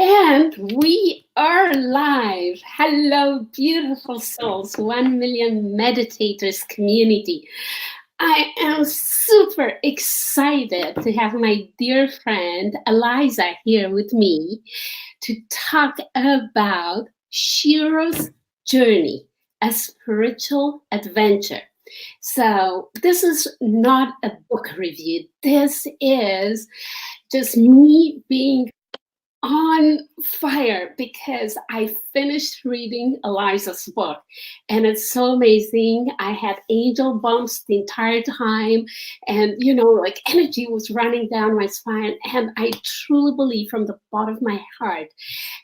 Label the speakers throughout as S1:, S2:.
S1: And we are live. Hello, beautiful souls, 1 million meditators community. I am super excited to have my dear friend Aliza here with me to talk about Shero's journey, a spiritual adventure. So, this is not a book review. This is just me being on fire because I finished reading Aliza's book and it's so amazing. I had angel bumps the entire time, and like energy was running down my spine. And I truly believe from the bottom of my heart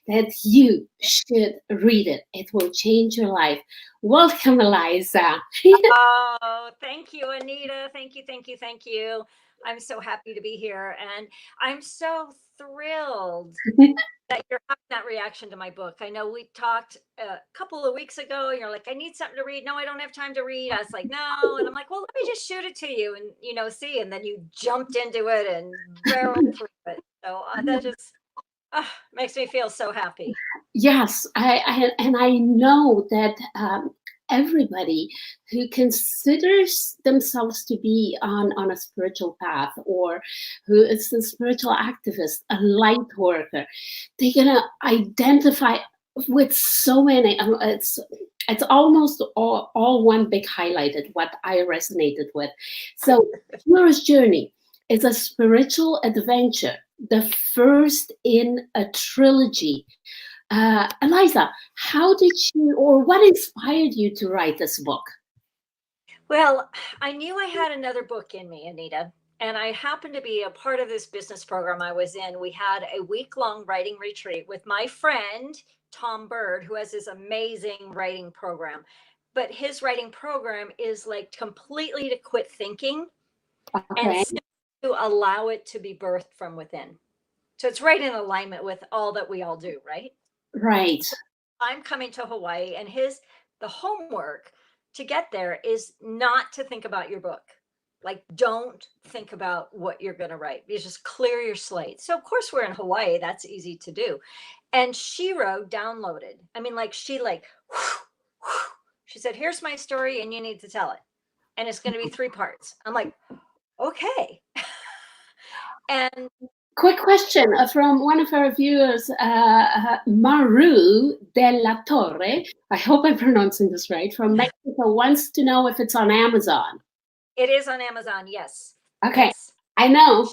S1: that you should read it. It will change your life. Welcome, Aliza.
S2: Oh, thank you, Anita. Thank you, thank you, thank you. I'm so happy to be here. And I'm so thrilled that you're having that reaction to my book. I know we talked a couple of weeks ago. You're like, I need something to read. No, I don't have time to read. I was like, no. And I'm like, well, let me just shoot it to you and, see. And then you jumped into it and barreled through it. So that just makes me feel so happy.
S1: Yes, I know that everybody who considers themselves to be on a spiritual path, or who is a spiritual activist, a light worker, they're gonna identify with so many. It's almost all one big highlighted what I resonated with. So Hero's journey is a spiritual adventure, the first in a trilogy. Aliza, how did you, or what inspired you to write this book?
S2: Well, I knew I had another book in me, Anita, and I happened to be a part of this business program I was in. We had a week-long writing retreat with my friend, Tom Bird, who has this amazing writing program. But his writing program is like completely to quit thinking and
S1: Okay,
S2: simply to allow it to be birthed from within. So it's right in alignment with all that we all do, right?
S1: right.
S2: I'm coming to Hawaii, and the homework to get there is not to think about your book. Like, don't think about what you're going to write. You just clear your slate. So, of course, we're in Hawaii. That's easy to do. And Shero downloaded. I mean, like, she said, here's my story, and you need to tell it. And it's going to be 3 parts. I'm like, okay. And
S1: Quick question from one of our viewers, Maru de la Torre. I hope I'm pronouncing this right. From Mexico, wants to know if it's on Amazon.
S2: it is on Amazon. Yes.
S1: Okay,
S2: Yes.
S1: I know.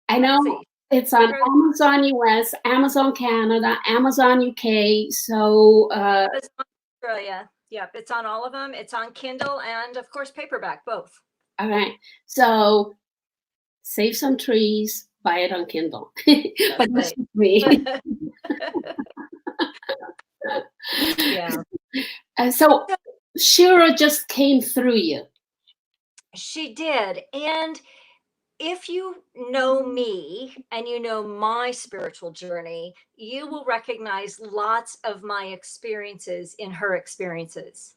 S2: Let's see.
S1: It's on Amazon US, Amazon Canada, Amazon UK. So
S2: Amazon Australia. Yep, it's on all of them. It's on Kindle and, of course, paperback, both.
S1: okay, so save some trees, buy it on Kindle. But that's
S2: Right.
S1: me.
S2: Yeah.
S1: So Shero just came through you.
S2: She did. And if you know me and you know my spiritual journey, you will recognize lots of my experiences in her experiences.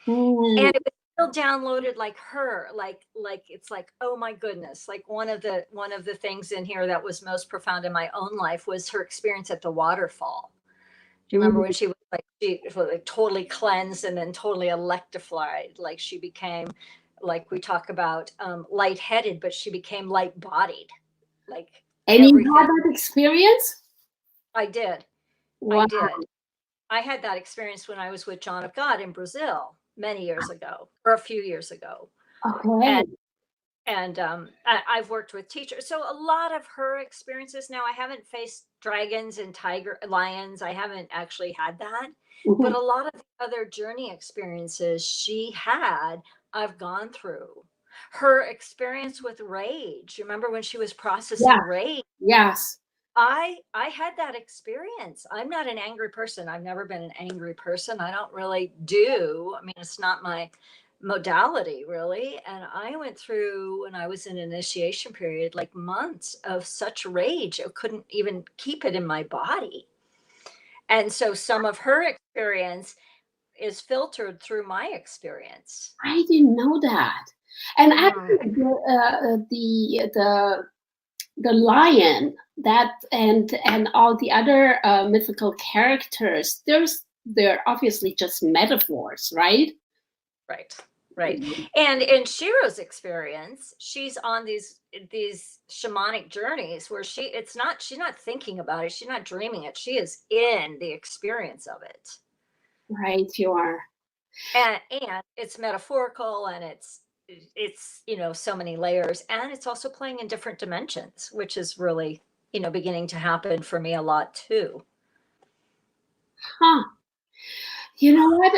S2: And it was still downloaded like her, like it's like, oh my goodness. Like one of the things in here that was most profound in my own life was her experience at the waterfall. Do you remember when she was like totally cleansed and then totally electrified? Like she became, like we talk about, lightheaded, but she became light bodied. Like
S1: And you
S2: everything.
S1: had that experience?
S2: I did.
S1: Wow.
S2: I did. I had that experience when I was with John of God in Brazil many years ago, or a few years ago.
S1: Okay.
S2: And I've worked with teachers, so a lot of her experiences. Now I haven't faced dragons and lions. I haven't actually had that, but a lot of the other journey experiences she had, I've gone through. Her experience with rage. Remember when she was processing rage?
S1: Yes.
S2: I had that experience. I'm not an angry person. I've never been an angry person. I don't really do. I mean, it's not my modality really. And I went through, when I was in initiation period, like months of such rage. I couldn't even keep it in my body. And so some of her experience is filtered through my experience.
S1: I didn't know that. And
S2: Mm.
S1: actually, the the lion that and all the other mythical characters, they're obviously just metaphors, right?
S2: Right. Right. And in Shero's experience, she's on these shamanic journeys where she's not thinking about it, she's not dreaming it. She is in the experience of it.
S1: Right, you are.
S2: And it's metaphorical, and it's so many layers, and it's also playing in different dimensions, which is really beginning to happen for me a lot too.
S1: Huh. You know what?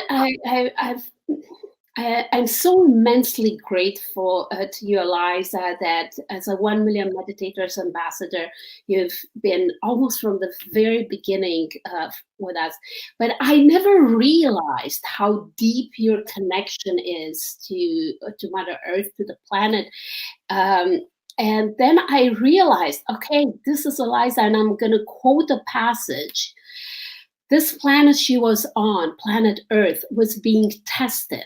S1: I'm so immensely grateful to you, Aliza, that as a 1 million meditators ambassador, you've been almost from the very beginning with us. But I never realized how deep your connection is to Mother Earth, to the planet. Um, and then I realized, okay, this is Aliza, and I'm going to quote a passage. This planet she was on, planet Earth, was being tested.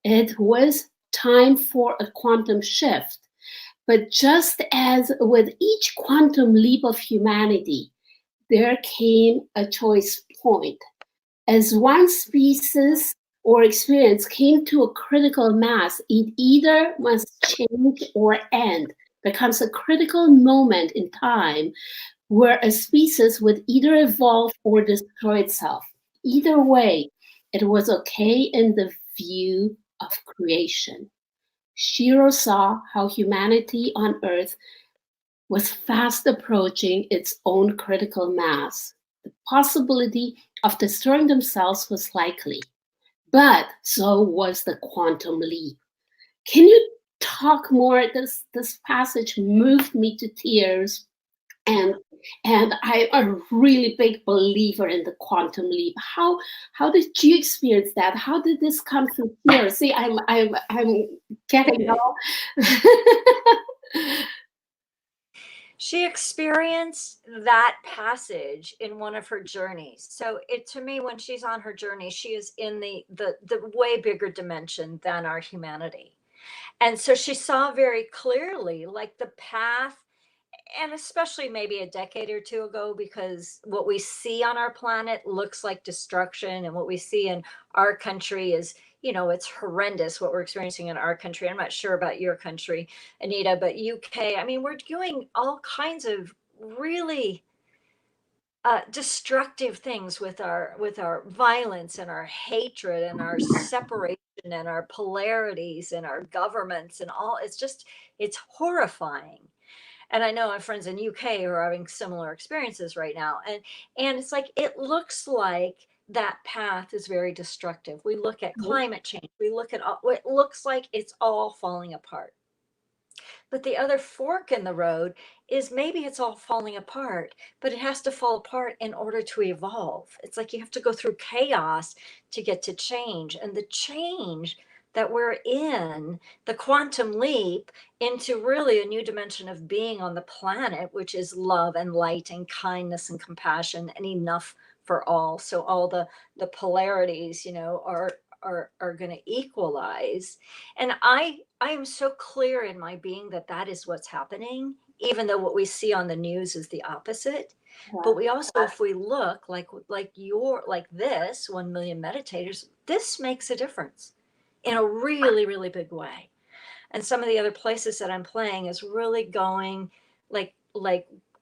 S1: It was time for a quantum shift. But just as with each quantum leap of humanity, there came a choice point. As one species or experience came to a critical mass, it either must change or end, becomes a critical moment in time where a species would either evolve or destroy itself. Either way, it was okay in the view of creation. Shero saw how humanity on Earth was fast approaching its own critical mass. The possibility of destroying themselves was likely, but so was the quantum leap. Can you talk more? This passage moved me to tears, and I'm a really big believer in the quantum leap. How did you experience that? How did this come through here? See, I'm getting all.
S2: She experienced that passage in one of her journeys. So it to me, when she's on her journey, she is in the way bigger dimension than our humanity. And so she saw very clearly like the path, and especially maybe a decade or two ago, because what we see on our planet looks like destruction, and what we see in our country is, it's horrendous what we're experiencing in our country. I'm not sure about your country, Anita, but UK, I mean, we're doing all kinds of really destructive things with our violence and our hatred and our separation and our polarities and our governments and all. It's horrifying. And I know I have friends in UK who are having similar experiences right now. And it's like, it looks like that path is very destructive. We look at climate change, we look at all, it looks like it's all falling apart. But the other fork in the road is maybe it's all falling apart, but it has to fall apart in order to evolve. It's like you have to go through chaos to get to change. And the change that we're in, the quantum leap into really a new dimension of being on the planet, which is love and light and kindness and compassion and enough for all. So all the polarities, are going to equalize. And I am so clear in my being that that is what's happening, even though what we see on the news is the opposite. But we also, if we look like this 1 million meditators, this makes a difference in a really, really big way. And some of the other places that I'm playing is really going like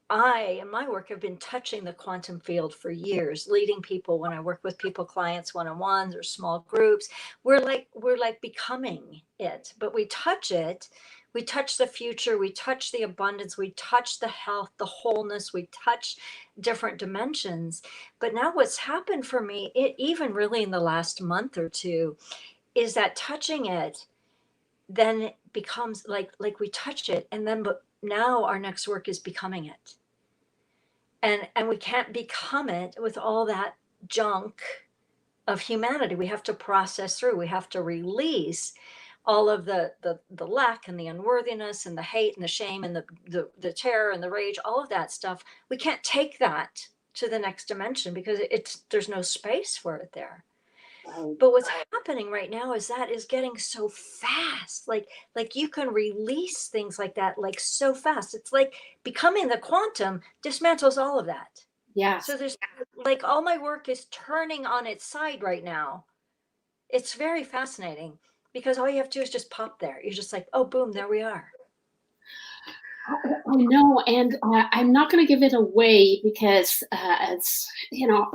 S2: I in my work have been touching the quantum field for years, leading people when I work with people, clients, one-on-ones or small groups. We're like becoming it, but we touch it. We touch the future, we touch the abundance, we touch the health, the wholeness, we touch different dimensions. But now what's happened for me, it even really in the last month or two, is that touching it then becomes like we touch it, and then but now our next work is becoming it. And we can't become it with all that junk of humanity. We have to process through, we have to release all of the lack and the unworthiness and the hate and the shame and the terror and the rage, all of that stuff. We can't take that to the next dimension because it's there's no space for it there.
S1: Right.
S2: But what's happening right now is that is getting so fast. Like you can release things like that like so fast. It's like becoming the quantum dismantles all of that.
S1: Yes.
S2: So there's like all my work is turning on its side right now. It's very fascinating because all you have to do is just pop there. You're just like, oh, boom, there we are.
S1: I know, and I'm not going to give it away because it's,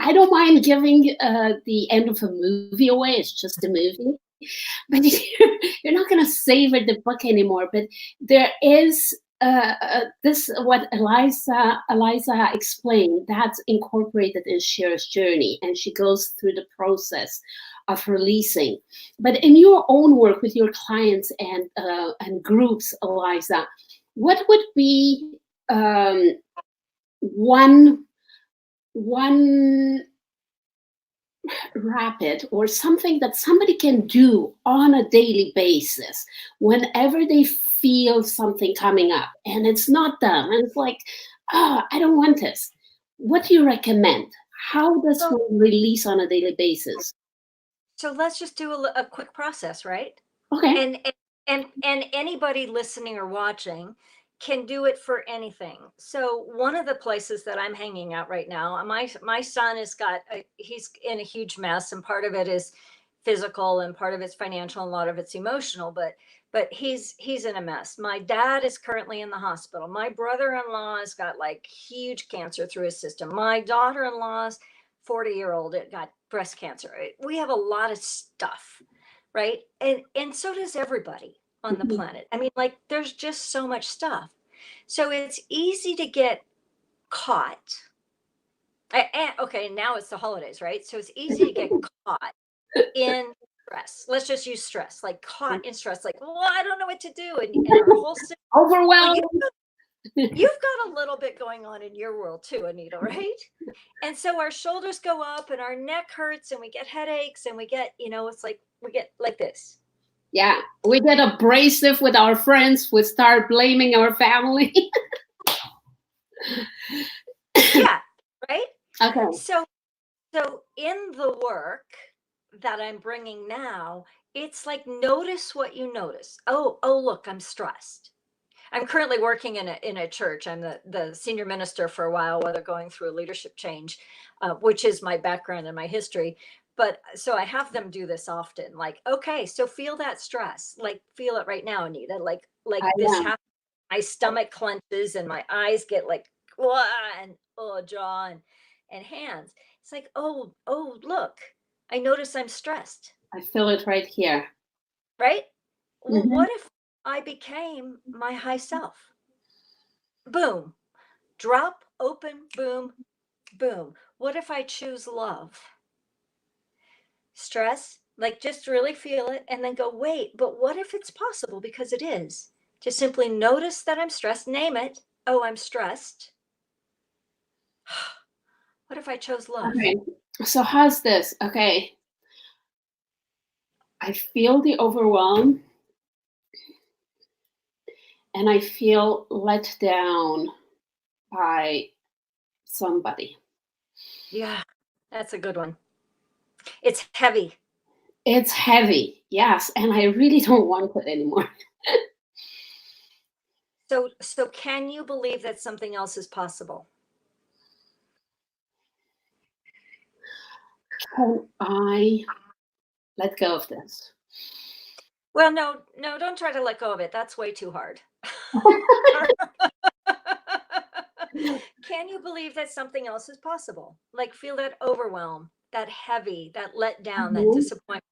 S1: I don't mind giving the end of a movie away. It's just a movie, but you're not going to savor the book anymore. But there is this what Aliza explained that's incorporated in Shero's journey, and she goes through the process of releasing. But in your own work with your clients and groups, Aliza, what would be one rapid or something that somebody can do on a daily basis whenever they feel something coming up and it's not them and it's like, I don't want this? What do you recommend? How does
S2: So,
S1: one release on a daily basis?
S2: so let's just do a quick process, right?
S1: Okay.
S2: And anybody listening or watching can do it for anything. So one of the places that I'm hanging out right now, my son has he's in a huge mess, and part of it is physical and part of it's financial and a lot of it's emotional, but he's in a mess. My dad is currently in the hospital. My brother-in-law has got like huge cancer through his system. My daughter-in-law's 40-year-old, it got breast cancer. We have a lot of stuff, right? And so does everybody on the
S1: Mhm.
S2: planet. I mean, like there's just so much stuff. So it's easy to get caught. Okay, now it's the holidays, right? So it's easy to get caught in stress. Let's just use stress, like caught in stress, like, well, I don't know what to do. And our whole system, well,
S1: Overwhelmed.
S2: you've got a little bit going on in your world too, Anita, right? And so our shoulders go up and our neck hurts and we get headaches and we get, it's like we get like this.
S1: Yeah, we get abrasive with our friends. We start blaming our family.
S2: Yeah, right?
S1: Okay.
S2: So in the work that I'm bringing now, it's like notice what you notice. Oh, look, I'm stressed. I'm currently working in a church. I'm the senior minister for a while while they're going through a leadership change, which is my background and my history. But so I have them do this often. Like, okay, so feel that stress. Like, feel it right now, Anita. Like
S1: I
S2: this
S1: am.
S2: happens. My stomach clenches and my eyes get like, "Wah," and jaw and hands. It's like, oh, look, I notice I'm stressed,
S1: I feel it right here.
S2: right? Well,
S1: Mhm.
S2: what if I became my high self? Boom. Drop, open, boom, boom. What if I choose love? Stress, like just really feel it and then go, wait, but what if it's possible? Because it is. Just simply notice that I'm stressed, name it. Oh, I'm stressed. What if I chose love?
S1: Okay. So how's this? Okay. I feel the overwhelm and I feel let down by somebody.
S2: Yeah, that's a good one. It's heavy.
S1: It's heavy, yes, and I really don't want it anymore.
S2: So can you believe that something else is possible?
S1: Can I let go of this?
S2: Well, no, don't try to let go of it. That's way too hard. Can you believe that something else is possible? Like feel that overwhelm, that heavy, that let down, that
S1: Mhm.
S2: disappointment.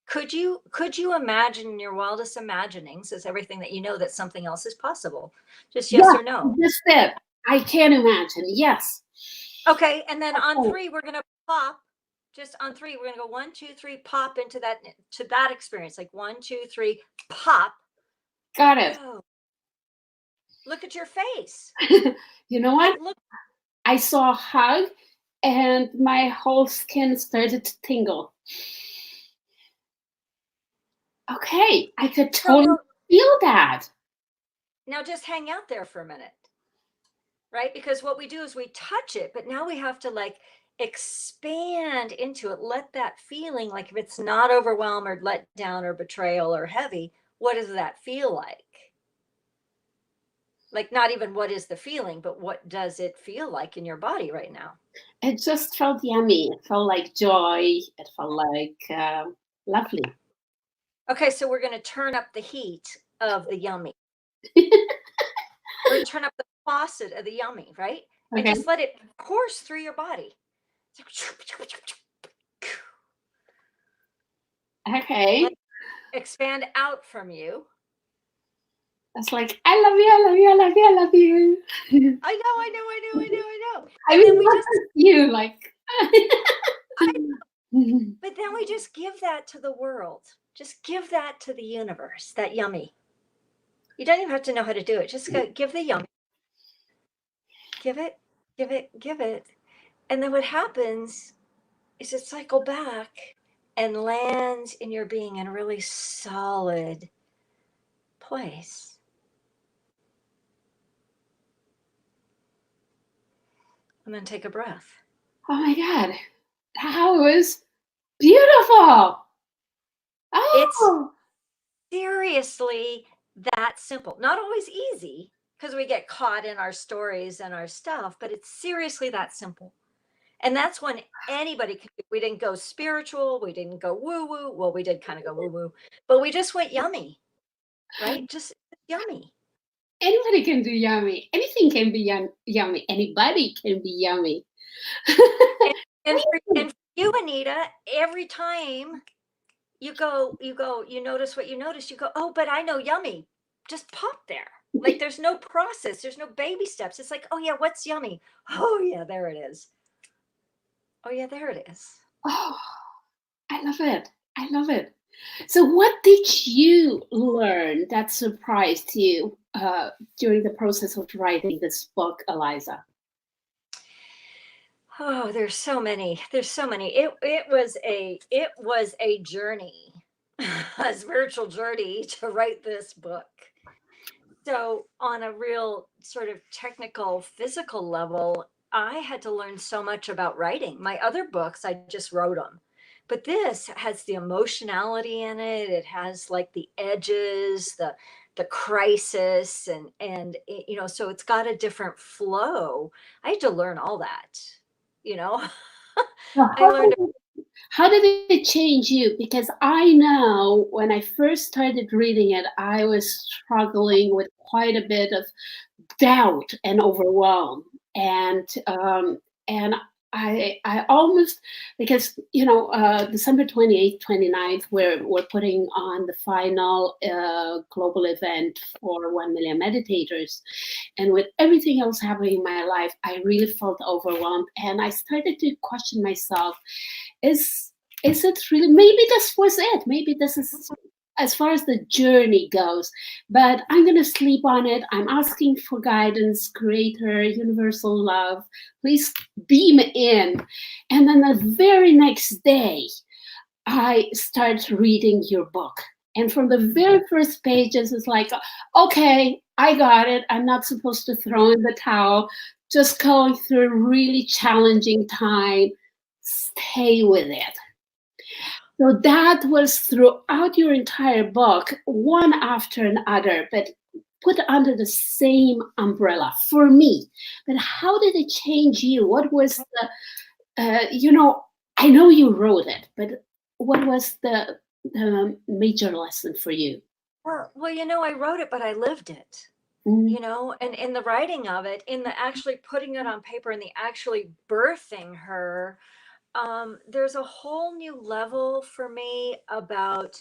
S2: Could you imagine in your wildest imaginings is everything that you know that something else is possible? Just yes
S1: Yeah,
S2: or no.
S1: just it. I can imagine. Yes.
S2: Okay, and then on
S1: Okay.
S2: three, we're gonna pop. Just on three, we're gonna go 1, 2, 3, pop into that experience. Like 1, 2, 3, pop.
S1: Got it.
S2: Whoa, look at your face.
S1: You know
S2: Like
S1: what?
S2: look,
S1: I saw a hug and my whole skin started to tingle. Okay, I could
S2: so
S1: totally
S2: no,
S1: feel that.
S2: now just hang out there for a minute, right? Because what we do is we touch it, but now we have to like expand into it. Let that feeling, like if it's not overwhelm or let down or betrayal or heavy, what does that feel like? Like, not even what is the feeling, but what does it feel like in your body right now?
S1: It just felt yummy. It felt like joy. It felt like lovely.
S2: Okay, so we're going to turn up the heat of the yummy. We're going to turn up the faucet of the yummy, right? And
S1: Okay.
S2: just let it course through your body.
S1: Okay.
S2: Let it expand out from you.
S1: It's like, I love you, I love you, I love you, I love you.
S2: I know, I know, I know, I know, I know.
S1: I
S2: And then
S1: mean,
S2: we
S1: not
S2: just,
S1: just you, like.
S2: I, but then we just give that to the world. Just give that to the universe, that yummy. You don't even have to know how to do it. Just go, give the yummy. Give it, give it, give it. And then what happens is it cycle back and lands in your being in a really solid place. And then take a breath.
S1: Oh my God. That was beautiful.
S2: It's
S1: Oh,
S2: seriously that simple. Not always easy because we get caught in our stories and our stuff, but it's seriously that simple. And that's when anybody can. We didn't go spiritual. We didn't go woo woo. Well, we did kind of go woo woo, but we just went yummy, right? Just yummy.
S1: anybody can do yummy. Anything can be yummy. Anybody can be yummy.
S2: And, and for you, Anita, every time you notice what you notice, you go, oh, but I know yummy. Just pop there. Like there's no process, there's no baby steps. It's like, oh yeah, what's yummy? Oh yeah, there it is. Oh yeah, there it is.
S1: Oh, I love it. I love it. So, what did you learn that surprised you during the process of writing this book, Aliza?
S2: Oh, there's so many. There's so many. It was a journey, a spiritual journey to write this book. So, on a real sort of technical, physical level, I had to learn so much about writing. My other books, I just wrote them. But this has the emotionality in it. It has like the edges, the crisis and so it's got a different flow. I had to learn all that, you know.
S1: So
S2: I learned.
S1: how did it change you? Because I know when I first started reading it, I was struggling with quite a bit of doubt and overwhelm, and I almost, because December 28th, 29th, we're putting on the final global event for 1 million meditators, and with everything else happening in my life, I really felt overwhelmed, and I started to question myself: is it really, maybe this was it, maybe this is as far as the journey goes, but I'm going to sleep on it. I'm asking for guidance, greater universal love, please beam in. And then the very next day I start reading your book, and from the very first pages it's like, okay, I got it, I'm not supposed to throw in the towel, just going through a really challenging time, stay with it. So that was throughout your entire book, one after another, but put under the same umbrella for me. But how did it change you? What was I know you wrote it, but what was the major lesson for you?
S2: Well, I wrote it, but I lived it.
S1: Mm.
S2: And in the writing of it, in the actually putting it on paper and the actually birthing her, there's a whole new level for me about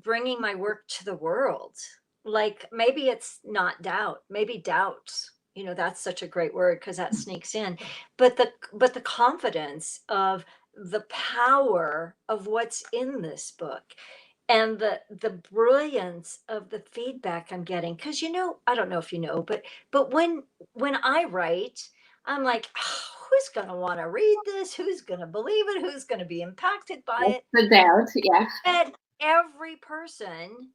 S2: bringing my work to the world. Like maybe it's not doubt, maybe doubt. That's such a great word because that sneaks in. But the confidence of the power of what's in this book and the brilliance of the feedback I'm getting. Because I don't know if you know, but when I write, I'm like, "Oh, who's gonna want to read this? Who's gonna believe it? Who's gonna be impacted by
S1: That's
S2: it?"
S1: the doubt, yeah.
S2: And every person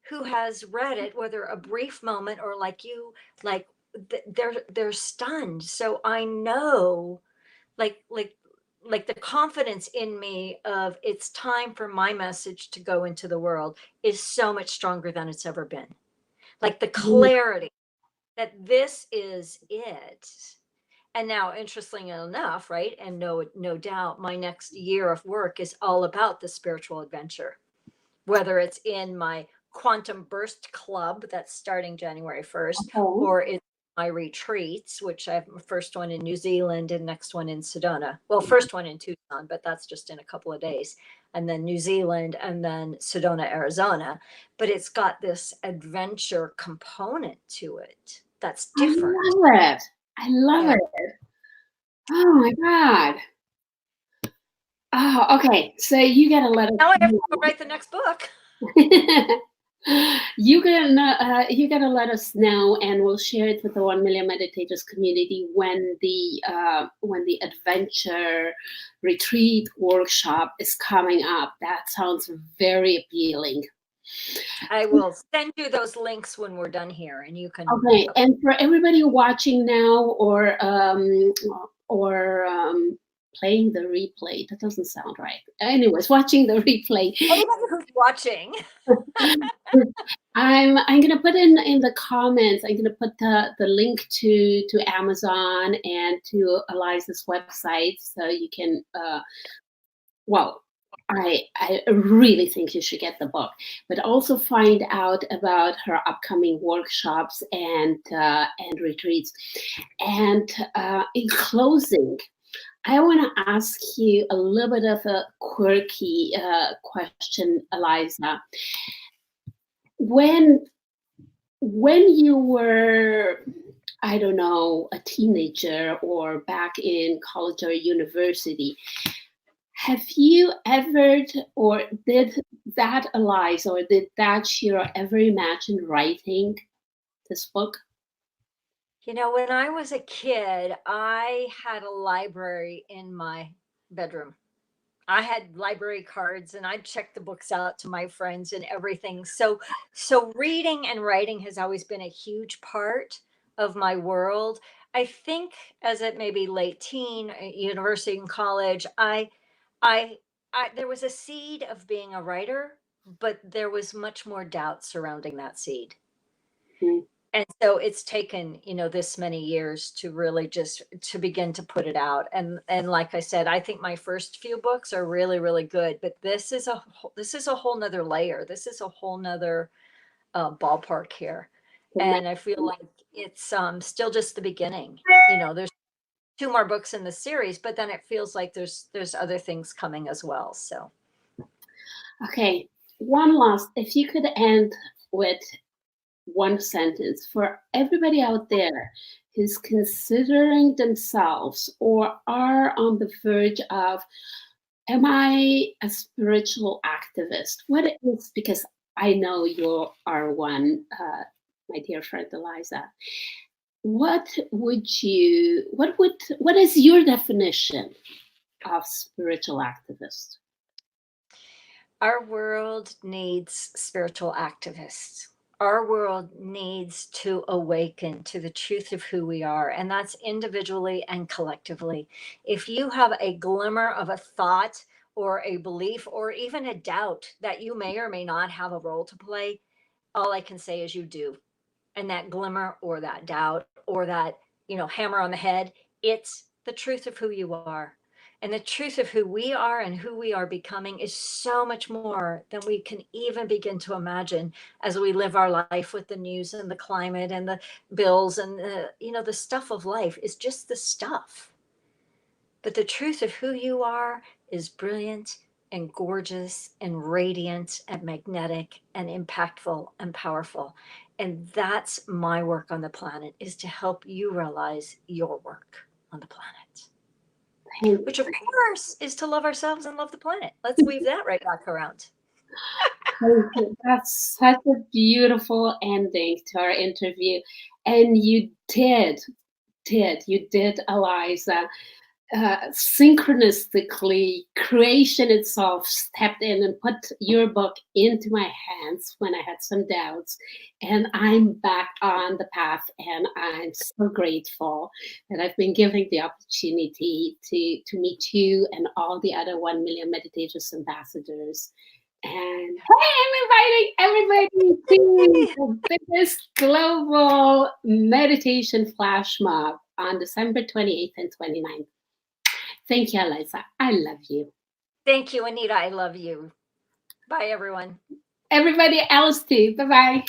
S2: who has read it, whether a brief moment or like you, like they're stunned. So I know, like like the confidence in me of it's time for my message to go into the world is so much stronger than it's ever been. Like the clarity that this is it. And now, interestingly enough, right? And no doubt, my next year of work is all about the spiritual adventure, whether it's in my quantum burst club that's starting January 1st,
S1: Okay.
S2: or it's my retreats, which I have my first one in New Zealand and next one in Sedona. Well, first one in Tucson, but that's just in a couple of days. And then New Zealand and then Sedona, Arizona. But it's got this adventure component to it that's
S1: I
S2: different.
S1: love it. I love
S2: Yeah.
S1: it. Oh my God. Oh, okay. So you gotta let us
S2: Now I have to
S1: know.
S2: go write the next book.
S1: You gotta let us know, and we'll share it with the 1 Million Meditators community when the adventure retreat workshop is coming up. That sounds very appealing.
S2: I will send you those links when we're done here, and you can.
S1: Okay, and for everybody watching now or playing the replay, that doesn't sound right. Anyways, watching the replay.
S2: Anybody who's watching.
S1: I'm gonna put in the comments. I'm gonna put the link to Amazon and to Aliza's website, so you can. Well, I really think you should get the book, but also find out about her upcoming workshops and retreats. And in closing, I want to ask you a little bit of a quirky question, Aliza. When you were, I don't know, a teenager or back in college or university, have you ever, or did that Aliza or did that Shero ever imagine writing this book?
S2: You know, when I was a kid, I had a library in my bedroom. I had library cards and I'd check the books out to my friends and everything. So reading and writing has always been a huge part of my world. I think as it maybe late teen, university and college, I I there was a seed of being a writer, but there was much more doubt surrounding that seed.
S1: Mm.
S2: And so it's taken, this many years to really just to begin to put it out. And like I said, I think my first few books are really, really good, but this is a whole nother layer. This is a whole nother ballpark here. And I feel like it's still just the beginning. There's two more books in the series, but then it feels like there's other things coming as well. So
S1: Okay, one last, if you could end with one sentence for everybody out there who's considering themselves or are on the verge of, am I a spiritual activist? What it is, because I know you are one, my dear friend Aliza. What is your definition of spiritual activist?
S2: our world needs spiritual activists. Our world needs to awaken to the truth of who we are, and that's individually and collectively. If you have a glimmer of a thought or a belief or even a doubt that you may or may not have a role to play, all I can say is you do. And that glimmer or that doubt or that, hammer on the head, it's the truth of who you are. And the truth of who we are and who we are becoming is so much more than we can even begin to imagine as we live our life with the news and the climate and the bills and the stuff of life is just the stuff. But the truth of who you are is brilliant and gorgeous and radiant and magnetic and impactful and powerful. And that's my work on the planet, is to help you realize your work on the planet, which of course is to love ourselves and love the planet. Let's weave that right back around.
S1: That's such a beautiful ending to our interview. And you did, Aliza, synchronistically creation itself stepped in and put your book into my hands when I had some doubts, and I'm back on the path, and I'm so grateful that I've been given the opportunity to meet you and all the other 1 million meditators ambassadors. And hey, I'm inviting everybody to the biggest global meditation flash mob on December 28th and 29th. Thank you, Aliza. I love you.
S2: Thank you, Anita. I love you. Bye, everyone.
S1: Everybody else too. Bye bye.